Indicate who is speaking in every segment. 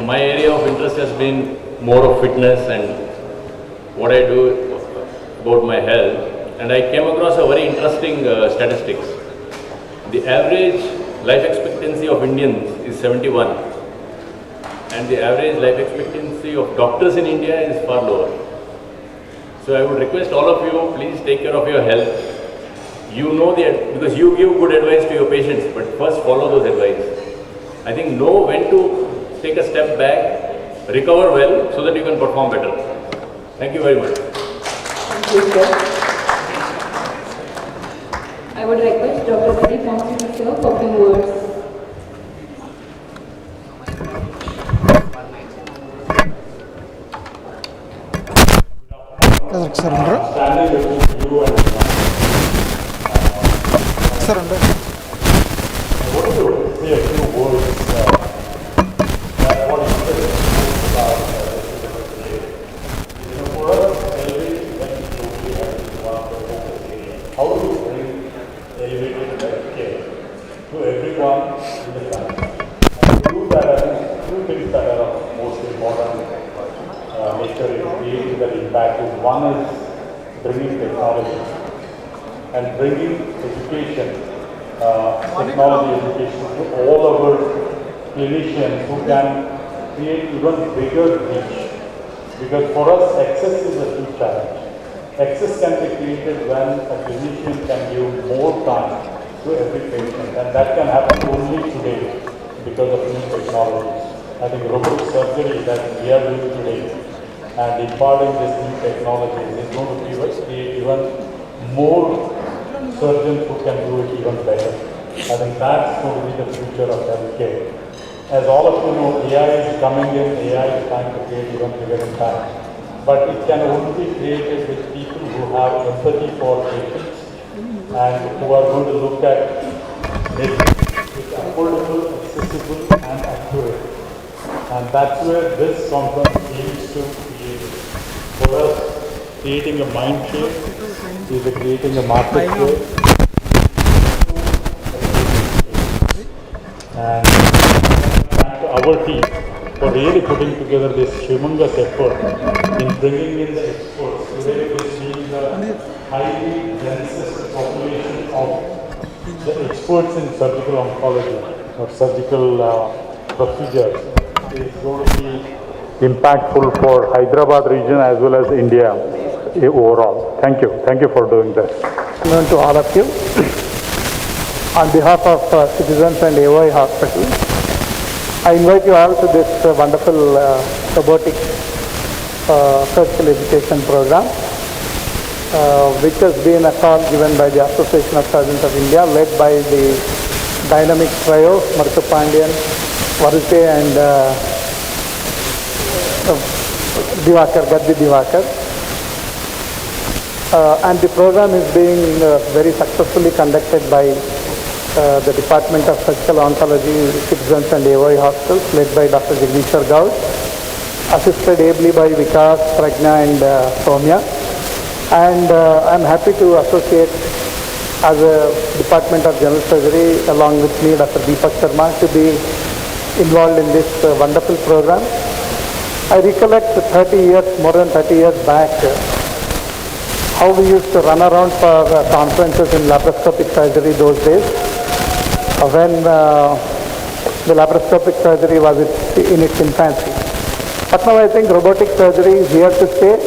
Speaker 1: my area of interest has been more of fitness and what I do about my health. And I came across a very interesting statistics. The average life expectancy of Indians is 71. And the average life expectancy of doctors in India is far lower. So I would request all of you, please take care of your health. You know because you give good advice to your patients, but first follow those advice. I think know when to take a step back, recover well, so that you can perform better. Thank you very much.
Speaker 2: Thank you, sir. I would request Dr. Pradeep Mountain sir for a few words.
Speaker 3: Surrender.
Speaker 4: I want to say a few words that what interests me about today. For us, elevated health totally has been one of the focus areas. How do you bring elevated healthcare to everyone in the country? And to do that, I think two things that are of most important nature in creating that impact is one is bringing technology and bringing education, technology education to all our clinicians who can create even bigger reach. Because for us, access is a huge challenge. Access can be created when a clinician can give more time to every patient, and that can happen only today because of new technologies. I think robotic surgery that we are doing today and imparting this new technology is going to give us even more surgeons who can do it even better. I think that's going to be the future of healthcare. As all of you know, AI is coming in, AI is trying to create even bigger impact. But it can only be created with people who have empathy for patients and who are going to look at medicine which is affordable, accessible and accurate. And that's where this conference aims to create. For us, creating a mind share is creating a market share. And our team for really putting together this humongous effort in bringing in the experts, today we're seeing the highly densest population of the experts in surgical oncology or surgical procedures is going to be impactful for Hyderabad region as well as India overall. Thank you. Thank you for doing this.
Speaker 3: Good afternoon to all of you. On behalf of Citizens and AOI Hospital, I invite you all to this wonderful robotic surgical education program, which has been a call given by the Association of Surgeons of India, led by the dynamic trio, Martha Pandian, Varute and Gaddi Divakar. And the program is being very successfully conducted by the Department of Surgical Oncology, Citizens and AOI Hospitals, led by Dr. Jagdishwar Gaud, assisted ably by Vikas, Pragna and Soumya. And I'm happy to associate as a Department of General Surgery along with me Dr. Deepak Sharma to be involved in this wonderful program. I recollect 30 years, more than 30 years back, how we used to run around for conferences in laparoscopic surgery those days, when the laparoscopic surgery was in its infancy. But now I think robotic surgery is here to stay.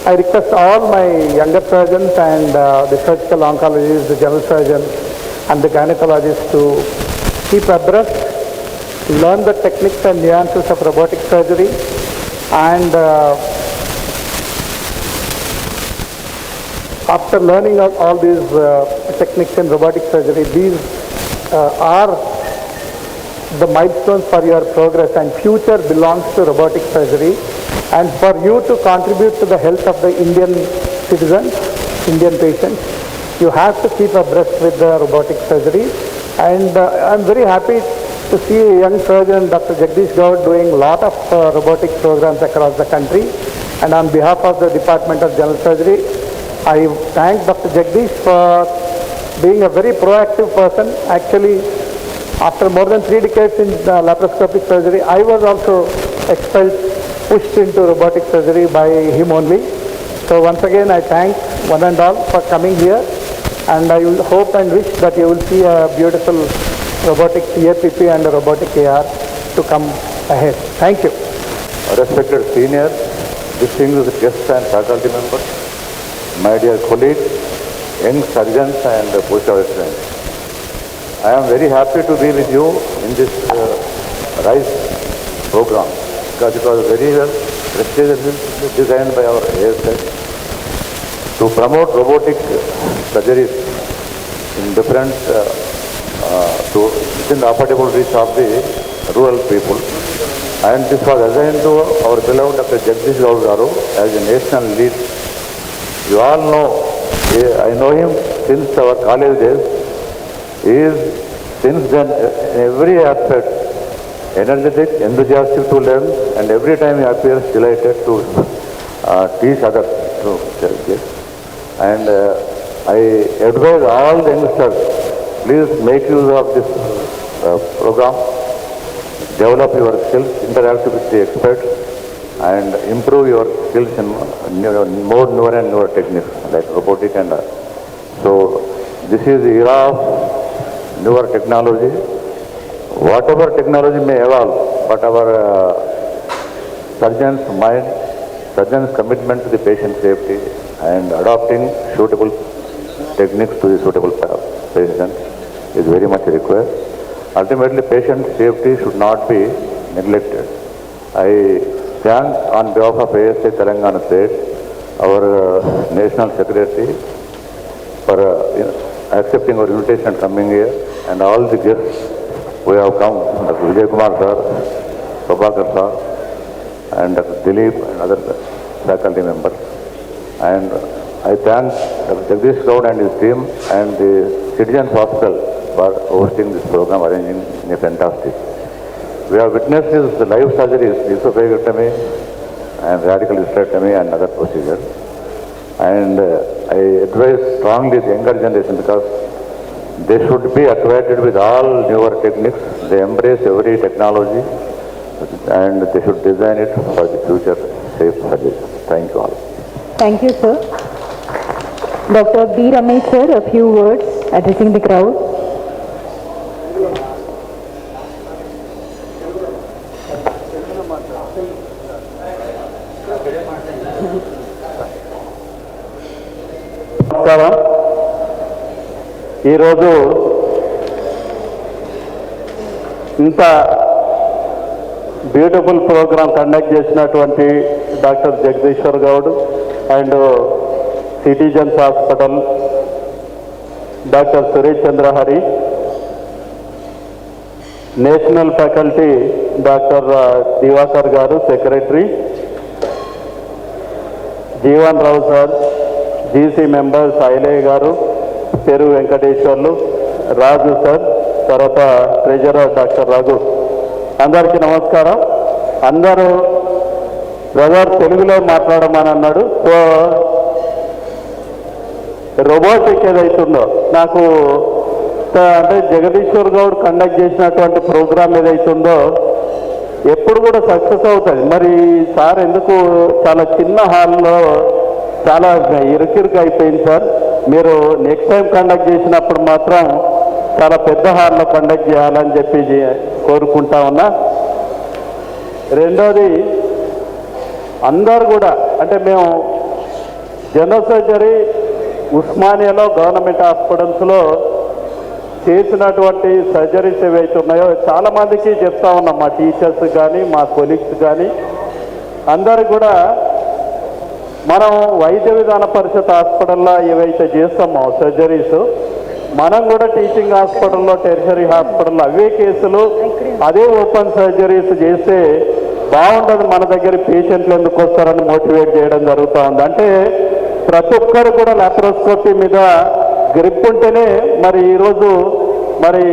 Speaker 3: I request all my younger surgeons and the surgical oncologists, the general surgeons and the gynecologists to keep abreast, learn the techniques and nuances of robotic surgery, and after learning all these techniques in robotic surgery, these are the milestones for your progress, and future belongs to robotic surgery. And for you to contribute to the health of the Indian citizens, Indian patients, you have to keep abreast with the robotic surgery. And I'm very happy to see a young surgeon, Dr. Jagdish Gaud, doing a lot of robotic programs across the country. And on behalf of the Department of General Surgery, I thank Dr. Jagdish for being a very proactive person. Actually, After more than 3 decades in laparoscopic surgery, I was also expelled, pushed into robotic surgery by him only. So once again, I thank one and all for coming here, and I will hope and wish that you will see a beautiful robotic CAPP and a robotic AR to come ahead. Thank you.
Speaker 5: Respected seniors, distinguished guests and faculty members, my dear colleagues, young surgeons and post-graduate students. I am very happy to be with you in this R.I.S.E program because it was very well precisely designed by our R.I.S.E to promote robotic surgeries in different, within the affordable reach of the rural people. And this was assigned to our beloved Dr. Jagdish Garu as a national lead. You all know, I know him since our college days. He is since then in every aspect energetic, enthusiastic to learn, and every time he appears delighted to teach others. And I advise all the youngsters, please make use of this program, develop your skills, interact with the experts, and improve your skills in more newer and newer techniques like robotic and so this is the era of newer technology. Whatever technology may evolve, but our surgeon's mind, surgeon's commitment to the patient safety and adopting suitable techniques to the suitable patient is very much required. Ultimately, patient safety should not be neglected. I thank on behalf of R.I.S.E Telangana State, our National Secretary for accepting our invitation and coming here, and all the guests who have come, Dr. Vijay Kumar sir, Robotix sir, and Dr. Dilip and other faculty members. And I thank Dr. Jagdish Gaur and his team and the Citizens Hospital for hosting this program, arranging in a fantastic. We have witnessed the live surgeries, esophageectomy and radical hysterectomy and other procedures. And I advise strongly the younger generation because they should be acquainted with all newer techniques. They embrace every technology and they should design it for the future safe surgery. Thank you all.
Speaker 2: Thank you, sir. Dr. B. Ramesh, sir, a few words addressing the crowd.
Speaker 3: నమస్కారం. ఈరోజు ఇంత beautiful programme conduct చేసినటువంటి doctor Jagadeeshwar Goud and Citizens Hospital doctor Suresh Chandrahari, national faculty doctor Divakar garu secretary, Jeevan Rao sir, GC members Ailaiah garu, పెరు Venkateswarlu, Raju sir, తర్వాత treasurer doctor Raghu, అందరికీ నమస్కారం. అందరూ brother తెలుగులో మాట్లాడమని అన్నాడు. సో రోబోటిక్ ఏదైతుందో నాకు అంటే జగదీశ్వర్ గౌడ్ కండక్ట్ చేసినటువంటి ప్రోగ్రామ్ ఏదైతుందో ఎప్పుడు కూడా సక్సెస్ అవుతుంది. మరి సార్ ఎందుకు చాలా చిన్న హాల్లో చాలా ఇరుకిరుకు అయిపోయింది సార్. మీరు నెక్స్ట్ టైం కండక్ట్ చేసినప్పుడు మాత్రం చాలా పెద్ద హాల్లో కండక్ట్ చేయాలని చెప్పి కోరుకుంటా ఉన్నా. రెండోది, అందరు కూడా అంటే మేము జనరల్ సర్జరీ ఉస్మానియాలో గవర్నమెంట్ హాస్పిటల్స్లో చేసినటువంటి సర్జరీస్ ఏవైతే ఉన్నాయో చాలామందికి చెప్తా ఉన్నాం, మా టీచర్స్ కానీ మా కొలీగ్స్ కానీ అందరికి కూడా మనం వైద్య విధాన పరిషత్ హాస్పిటల్లో ఏవైతే చేస్తామో సర్జరీస్, మనం కూడా టీచింగ్ హాస్పిటల్లో టెరిషరీ హాస్పిటల్లో అవే కేసులు అదే ఓపెన్ సర్జరీస్ చేస్తే బాగుంటుంది, మన దగ్గర పేషెంట్లు ఎందుకు వస్తారని మోటివేట్ చేయడం జరుగుతూ ఉంది. అంటే ప్రతి ఒక్కరు కూడా లాప్రోస్కోపీ మీద గ్రిప్ ఉంటేనే మరి ఈరోజు మరి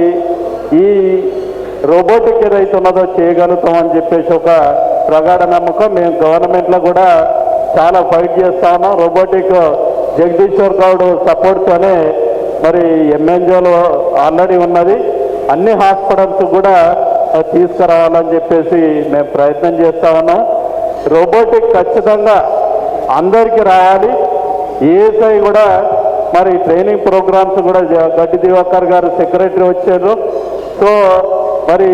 Speaker 3: ఈ రోబోటిక్ ఏదైతే ఉన్నదో చేయగలుగుతామని చెప్పేసి ఒక ప్రగాఢ నమ్మకం. మేము గవర్నమెంట్లో కూడా చాలా ఫైట్ చేస్తా ఉన్నాం. రోబోటిక్ జగదీశ్వర్ గౌడ్ సపోర్ట్తోనే మరి ఎంఎన్జిఓలో ఆల్రెడీ ఉన్నది. అన్ని హాస్పిటల్స్ కూడా తీసుకురావాలని చెప్పేసి మేము ప్రయత్నం చేస్తా ఉన్నాం. రోబోటిక్ ఖచ్చితంగా అందరికీ రావాలి. ఈఎస్ఐ కూడా మరి ట్రైనింగ్ ప్రోగ్రామ్స్ కూడా గడ్డి దివాకర్ గారు సెక్రటరీ వచ్చారు. సో మరి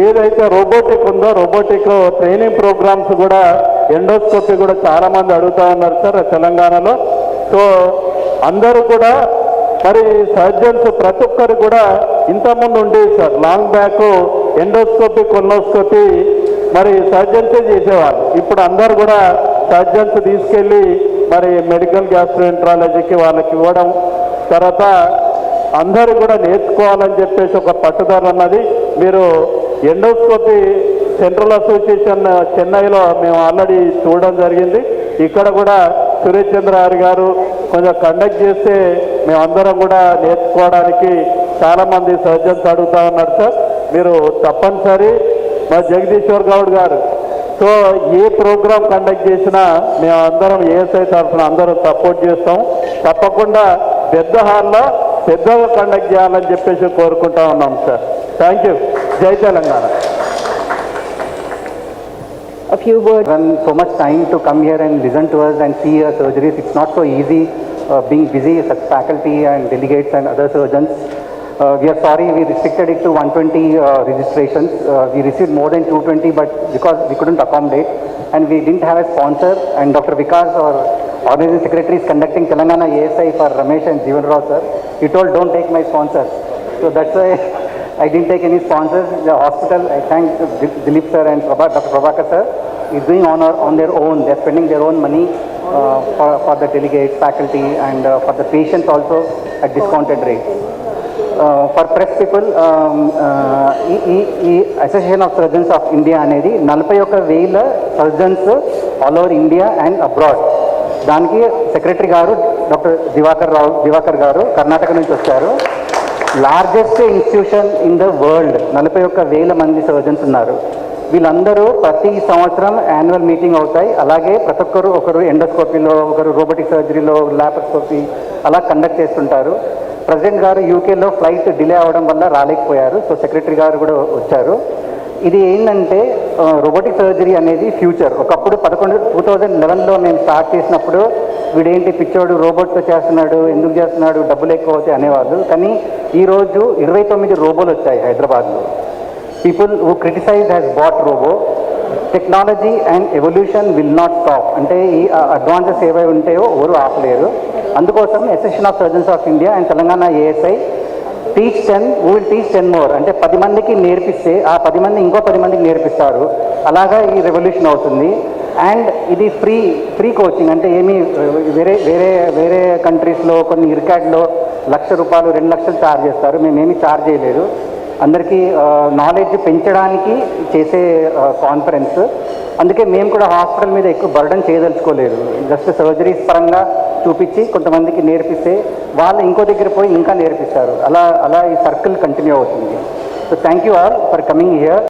Speaker 3: ఏదైతే రోబోటిక్ ఉందో రోబోటిక్ ట్రైనింగ్ ప్రోగ్రామ్స్ కూడా ఎండోస్కోపీ కూడా చాలామంది అడుగుతూ ఉన్నారు సార్ తెలంగాణలో. సో అందరూ కూడా మరి సర్జన్స్ ప్రతి ఒక్కరు కూడా ఇంతకుముందు ఉండేది sir, long back endoscopy colonoscopy మరి సర్జన్సే చేసేవాళ్ళు. ఇప్పుడు అందరు కూడా సర్జన్స్ తీసుకెళ్ళి మరి మెడికల్ గ్యాస్ట్రోఎంట్రాలజీకి వాళ్ళకి ఇవ్వడం, తర్వాత అందరూ కూడా నేర్చుకోవాలని చెప్పేసి ఒక పట్టుదల ఉన్నది. మీరు ఎండోస్కోపీ సెంట్రల్ అసోసియేషన్ చెన్నైలో మేము ఆల్రెడీ చూడడం జరిగింది. ఇక్కడ కూడా సురేష్ చంద్ర గారు కొంచెం కండక్ట్ చేస్తే మేమందరం కూడా నేర్చుకోవడానికి చాలామంది సర్జన్స్ అడుగుతూ ఉన్నారు సార్. మీరు తప్పనిసరి మా జగదీశ్వర్ గౌడ్ గారు సో ఏ ప్రోగ్రామ్ కండక్ట్ చేసినా మేము అందరం ఏఎస్ఐ తరఫున అందరం సపోర్ట్ చేస్తాం. తప్పకుండా పెద్ద హాల్లో పెద్దగా కండక్ట్ చేయాలని చెప్పేసి కోరుకుంటా ఉన్నాం సార్. Thank you. జై Telangana.
Speaker 2: A few words.
Speaker 6: Run so much time to come here and listen to us and see our surgeries. It's not so easy being busy as faculty and delegates and other surgeons. We are sorry we restricted it to 120 registrations. We received more than 220 but because we couldn't accommodate and we didn't have a sponsor, and Dr. Vikas, our organizing secretary, is conducting Telangana ASI for Ramesh and Jeevan Rao sir. He told don't take my sponsor. So that's why I didn't take any sponsors. The hospital, I thank Dilip sir and Dr. Prabhakar sir, is doing on their own. They're spending their own money for the delegates, faculty and for the patients also at discounted rates. For press people, ఈ association of surgeons of India అనేది 41,000 surgeons all over India and abroad. దానికి secretary గారు doctor Divakar గారు కర్ణాటక నుంచి వచ్చారు. Largest institution in the world, 41,000 మంది surgeons ఉన్నారు. వీళ్ళందరూ ప్రతి సంవత్సరం యాన్యువల్ మీటింగ్ అవుతాయి. అలాగే ప్రతి ఒక్కరు ఒకరు ఎండోస్కోపీలో, ఒకరు రోబోటిక్ సర్జరీలో, లాప్రోస్కోపీ అలా కండక్ట్ చేస్తుంటారు. ప్రెసిడెంట్ గారు యూకేలో ఫ్లైట్ డిలే అవ్వడం వల్ల రాలేకపోయారు. సో సెక్రటరీ గారు కూడా వచ్చారు. ఇది ఏంటంటే రోబోటిక్ సర్జరీ అనేది ఫ్యూచర్. ఒకప్పుడు 2011లో మేము స్టార్ట్ చేసినప్పుడు వీడేంటి పిచ్చోడు రోబోట్తో చేస్తున్నాడు, ఎందుకు చేస్తున్నాడు, డబ్బులు ఎక్కువ అవుతాయి అనేవాళ్ళు. కానీ ఈరోజు 29 రోబోలు వచ్చాయి హైదరాబాద్లో. People who criticise has but robo. Technology and evolution will not stop. అంటే ఈ అడ్వాన్సెస్ ఏవై ఉంటాయో ఎవరు ఆపలేరు. అందుకోసం association of surgeons of India and Telangana ASI teach 10, we will teach 10 more. అంటే 10 మందికి నేర్పిస్తే ఆ 10 మంది ఇంకో 10 మందికి నేర్పిస్తారు. అలాగా ఈ రెవల్యూషన్ అవుతుంది. అండ్ ఇది ఫ్రీ కోచింగ్. అంటే ఏమీ వేరే కంట్రీస్లో కొన్ని ఇర్కాడ్లో ₹1,00,000 ₹2,00,000 ఛార్జ్ చేస్తారు. మేమేమీ ఛార్జ్ చేయలేదు. అందరికీ నాలెడ్జ్ పెంచడానికి చేసే కాన్ఫరెన్స్. అందుకే మేము కూడా హాస్పిటల్ మీద ఎక్కువ బర్డన్ చేయదలుచుకోలేదు. జస్ట్ సర్జరీస్ పరంగా చూపించి కొంతమందికి నేర్పిస్తే వాళ్ళు ఇంకో దగ్గర పోయి ఇంకా నేర్పిస్తారు. అలా ఈ సర్కిల్ కంటిన్యూ అవుతుంది. So thank you all for coming here.